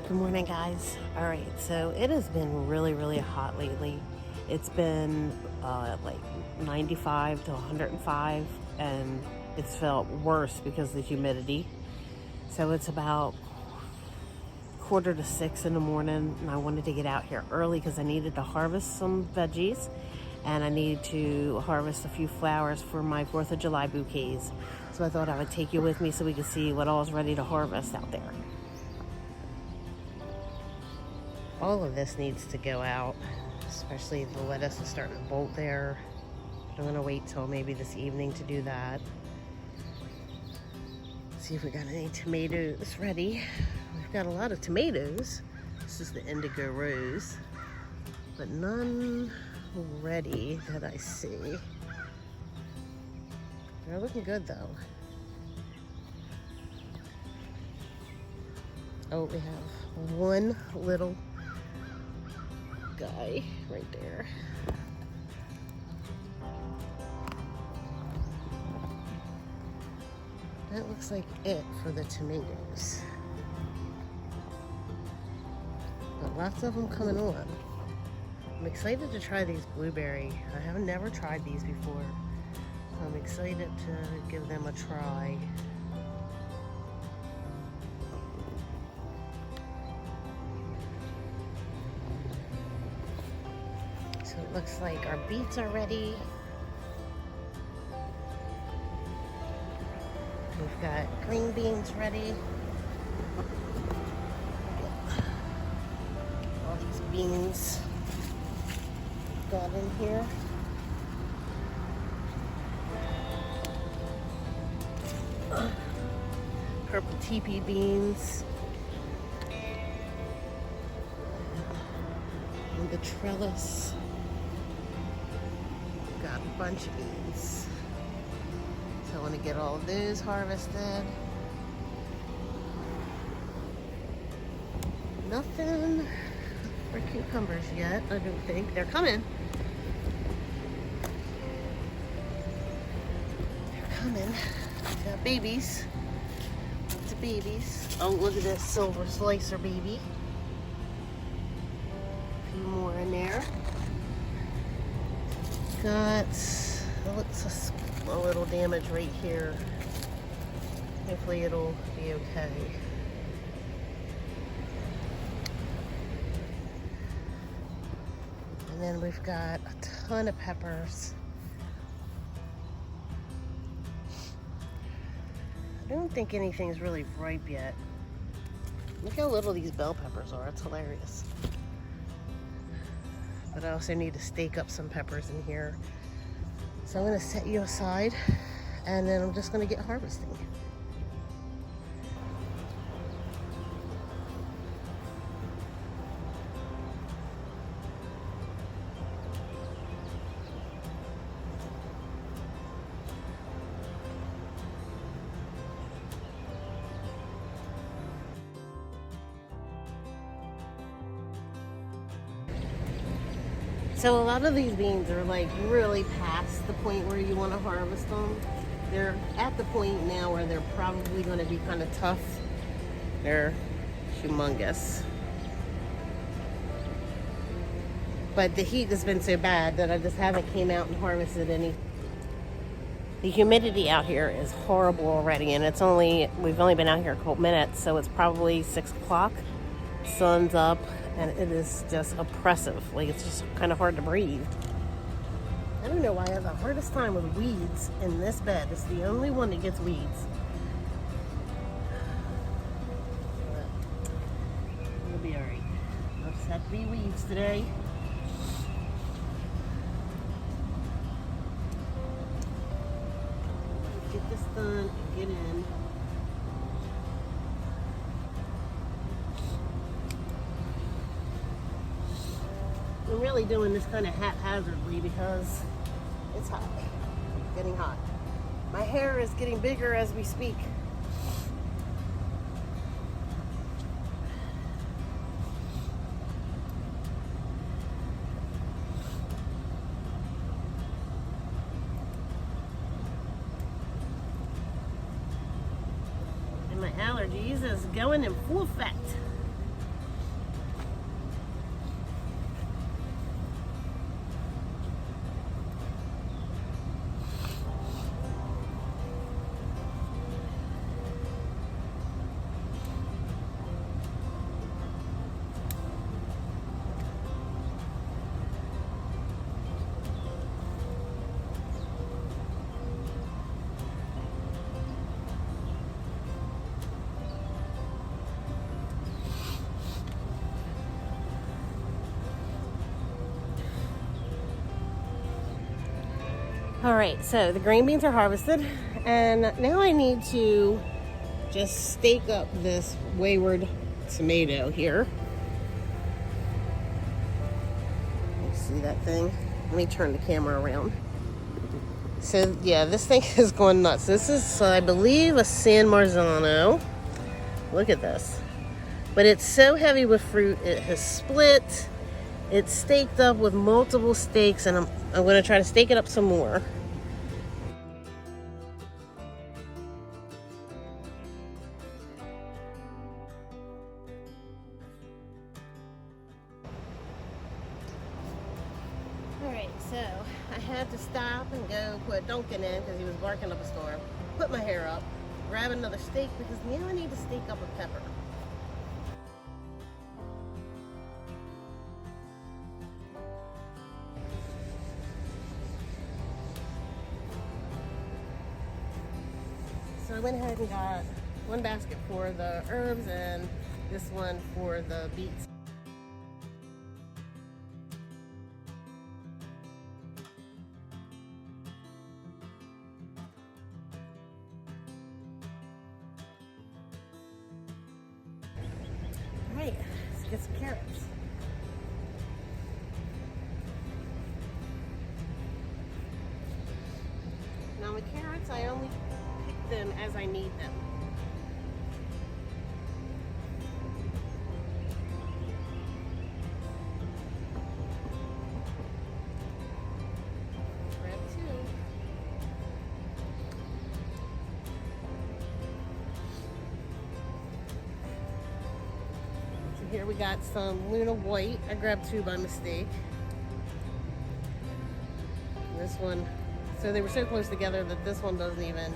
Good morning, guys. All right, so it has been really hot lately. It's been like 95 to 105, and it's felt worse because of the humidity. So it's about 5:45 in the morning, and I wanted to get out here early because I needed to harvest some veggies, and I needed to harvest a few flowers for my 4th of July bouquets. So I thought I would take you with me so we could see what all is ready to harvest out there. All of this needs to go out, especially the lettuce is starting to bolt there. I'm gonna wait till maybe this evening to do that. See if we got any tomatoes ready. We've got a lot of tomatoes. This is the indigo rose, but none ready that I see. They're looking good though. Oh, we have one little guy right there. That looks like it for the tomatoes. But lots of them coming on. I'm excited to try these blueberry. I have never tried these before. So I'm excited to give them a try. So it looks like our beets are ready. We've got green beans ready. All these beans got in here. Purple teepee beans. And the trellis. Got a bunch of beans. So I want to get all of those harvested. Nothing for cucumbers yet, I don't think. They're coming. They're coming. Got babies. Lots of babies. Oh, look at this silver slicer baby. A few more in there. Got, it looks a little damage right here. Hopefully it'll be okay. And then we've got a ton of peppers. I don't think anything's really ripe yet. Look how little these bell peppers are. It's hilarious. But I also need to stake up some peppers in here. So I'm gonna set you aside and then I'm just gonna get harvesting. So a lot of these beans are like really past the point where you want to harvest them. They're at the point now where they're probably going to be kind of tough. They're humongous. But the heat has been so bad that I just haven't came out and harvested any. The humidity out here is horrible already, and we've only been out here a couple minutes, so it's probably 6 o'clock. Sun's up. And it is just oppressive. Like, it's just kind of hard to breathe. I don't know why I have the hardest time with weeds in this bed. It's the only one that gets weeds. But it'll be alright. There'll just have to be weeds today. Get this done and get in. I'm really doing this kind of haphazardly because it's hot, getting hot. My hair is getting bigger as we speak. And my allergies is going in full effect. All right, so the green beans are harvested, and now I need to just stake up this wayward tomato here. You see that thing? Let me turn the camera around. So yeah, this thing is going nuts. This is, I believe, a San Marzano. Look at this. But it's so heavy with fruit, it has split. It's staked up with multiple stakes, and I'm going to try to stake it up some more. Alright, so I had to stop and go put Duncan in because he was barking up a storm. Put my hair up, grab another stake because now I need to stake up a pepper. So I went ahead and got one basket for the herbs and this one for the beets. All right, let's get some carrots. Now the carrots, I only pick them as I need them. Grab two. So here we got some Luna White. I grabbed two by mistake. This one, so they were so close together that this one doesn't even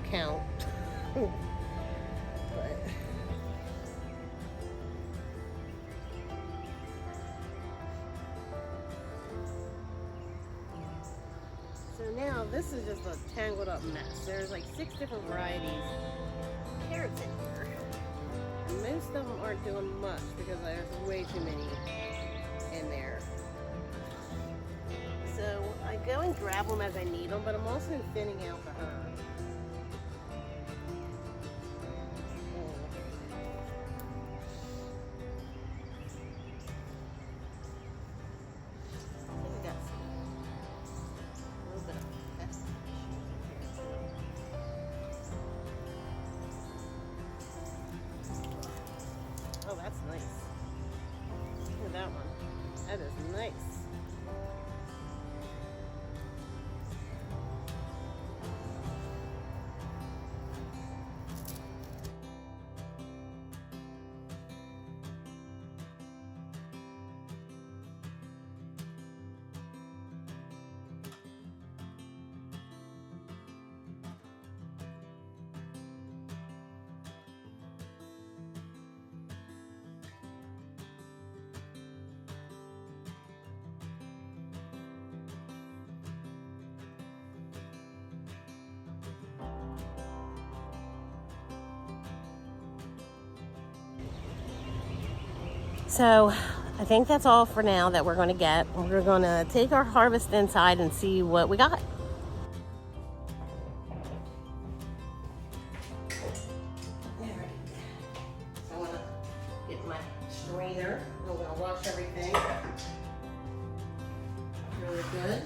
count. But so now this is just a tangled up mess. There's like 6 different varieties of carrots in here. And most of them aren't doing much because there's way too many in there. So I go and grab them as I need them, but I'm also thinning out the herb. Oh, that's nice. Look at that one. That is nice. So I think that's all for now that we're going to get. We're going to take our harvest inside and see what we got. Alright, so I want to get my strainer. I'm going to wash everything really good.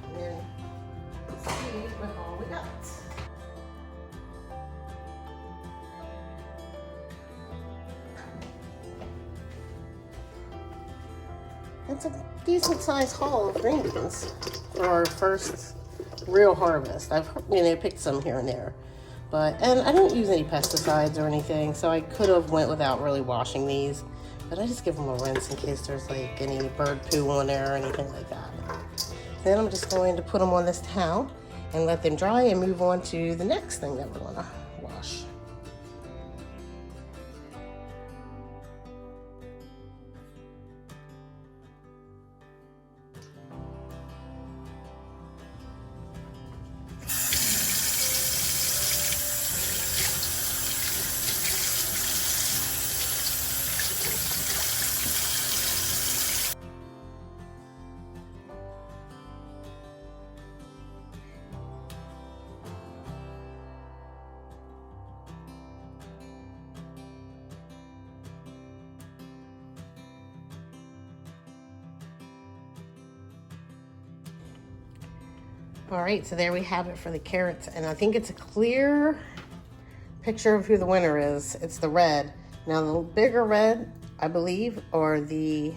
And then let's see what all we got. It's a decent sized haul of green beans for our first real harvest. I've picked some here and there, and I don't use any pesticides or anything, so I could have went without really washing these, but I just give them a rinse in case there's like any bird poo on there or anything like that. Then I'm just going to put them on this towel and let them dry and move on to the next thing that we're going to wash. All right, so there we have it for the carrots, and I think it's a clear picture of who the winner is. It's the red. Now the bigger red, I believe, are the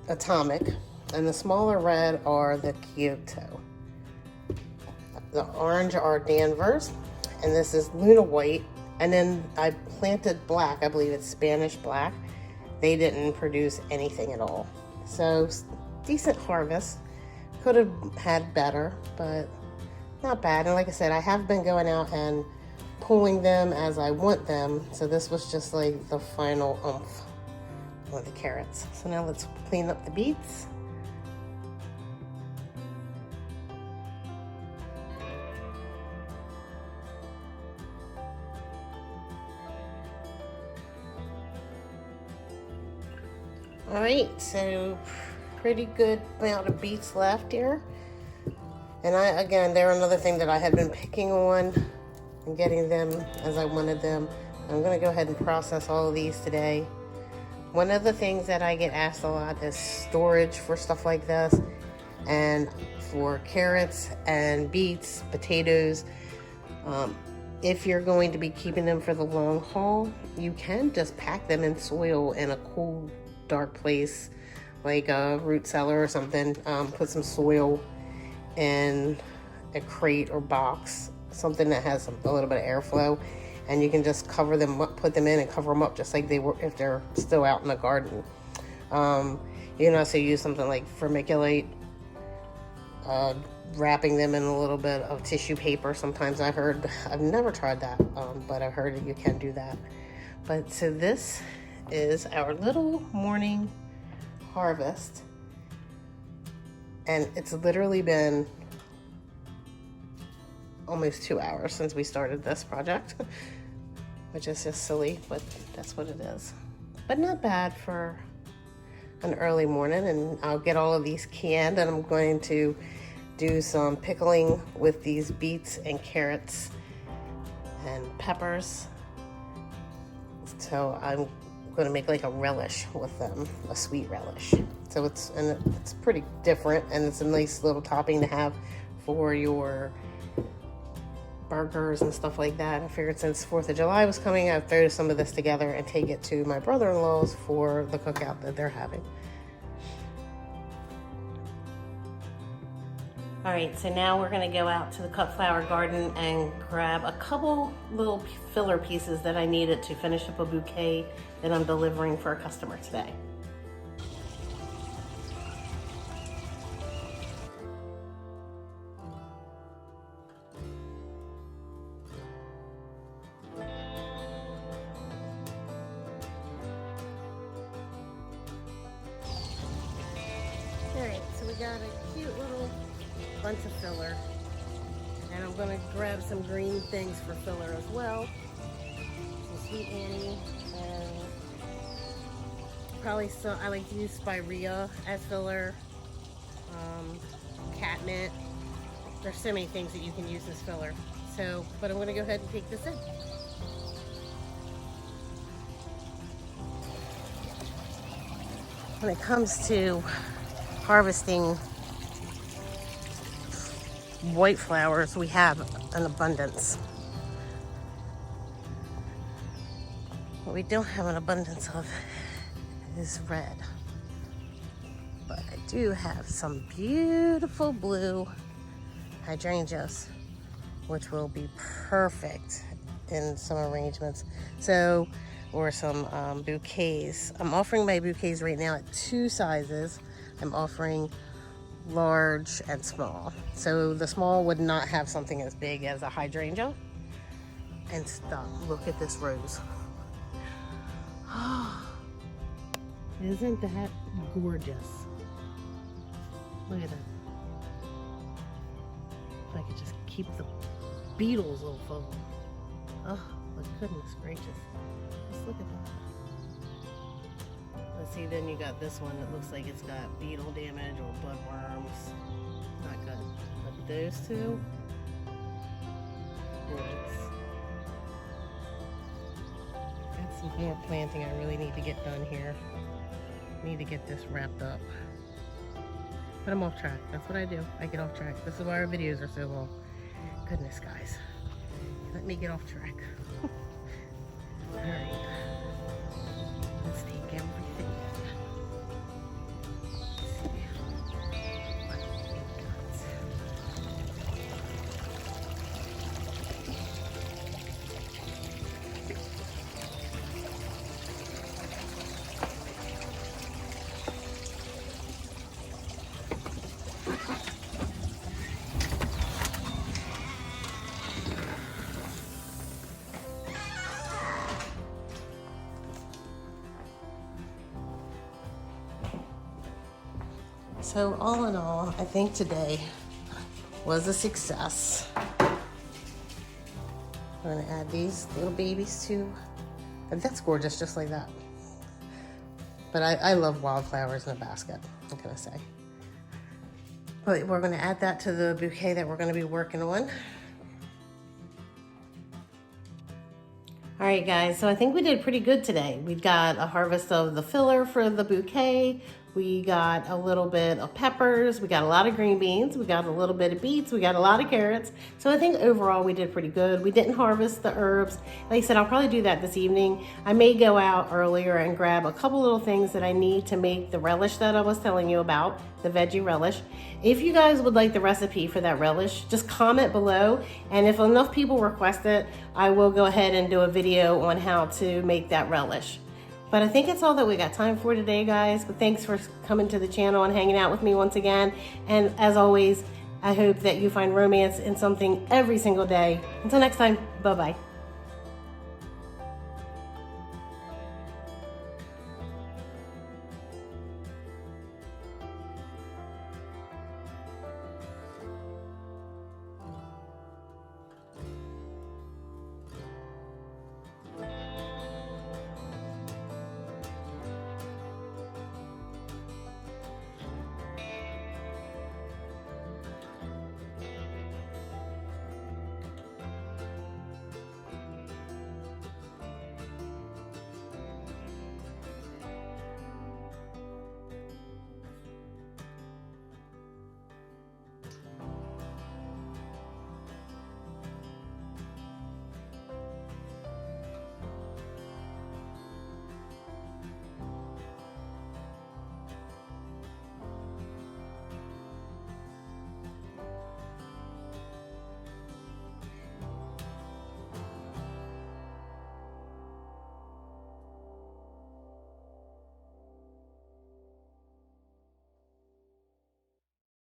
Atomic, and the smaller red are the Kyoto. The orange are Danvers, and this is Luna White. And then I planted black, I believe it's Spanish black. They didn't produce anything at all. So decent harvest. Could have had better, but not bad. And like I said, I have been going out and pulling them as I want them. So this was just like the final oomph of the carrots. So now let's clean up the beets. All right, so pretty good amount of beets left here. And again, they're another thing that I had been picking on and getting them as I wanted them. I'm gonna go ahead and process all of these today. One of the things that I get asked a lot is storage for stuff like this, and for carrots and beets, potatoes. If you're going to be keeping them for the long haul, you can just pack them in soil in a cool, dark place, like a root cellar or something. Put some soil in a crate or box, something that has a little bit of airflow, and you can just cover them up, put them in and cover them up just like they were if they're still out in the garden. You can also use something like vermiculite, wrapping them in a little bit of tissue paper. Sometimes I've never tried that, but I've heard that you can do that. But so this is our little morning harvest, and it's literally been almost 2 hours since we started this project, which is just silly, but that's what it is. But not bad for an early morning. And I'll get all of these canned, and I'm going to do some pickling with these beets and carrots and peppers. So I'm going to make like a relish with them, a sweet relish. So it's pretty different, and it's a nice little topping to have for your burgers and stuff like that. I figured since 4th of July was coming, I'd throw some of this together and take it to my brother-in-law's for the cookout that they're having. All right, so now we're gonna go out to the cut flower garden and grab a couple little filler pieces that I needed to finish up a bouquet that I'm delivering for a customer today. All right, so we got a cute little bunch of filler, and I'm gonna grab some green things for filler as well. Some Sweet Annie, and probably some, I like to use spirea as filler, catnip. There's so many things that you can use as filler. So, but I'm gonna go ahead and take this in. When it comes to harvesting white flowers, we have an abundance. What we don't have an abundance of is red. But I do have some beautiful blue hydrangeas, which will be perfect in some arrangements. So, or some bouquets. I'm offering my bouquets right now at 2 sizes. I'm offering large and small. So the small would not have something as big as a hydrangea. And stop, look at this rose. Isn't that gorgeous? Look at that. If I could just keep the beetles off of them. Oh, my goodness gracious. Just look at that. Let's see, then you got this one that looks like it's got beetle damage or bloodworms. Not good. But those two, gorgeous. Got some more planting I really need to get done here. Need to get this wrapped up. But I'm off track. That's what I do. I get off track. This is why our videos are so long. Goodness, guys. Let me get off track. Alright. Let's take everything in. So all in all, I think today was a success. I'm gonna add these little babies too. And that's gorgeous, just like that. But I love wildflowers in a basket, I'm gonna say. But we're gonna add that to the bouquet that we're gonna be working on. All right, guys, so I think we did pretty good today. We got a harvest of the filler for the bouquet. We got a little bit of peppers. We got a lot of green beans. We got a little bit of beets. We got a lot of carrots. So I think overall we did pretty good. We didn't harvest the herbs. Like I said, I'll probably do that this evening. I may go out earlier and grab a couple little things that I need to make the relish that I was telling you about, the veggie relish. If you guys would like the recipe for that relish, just comment below. And if enough people request it, I will go ahead and do a video on how to make that relish. But I think that's all that we got time for today, guys. But thanks for coming to the channel and hanging out with me once again. And as always, I hope that you find romance in something every single day. Until next time, bye-bye.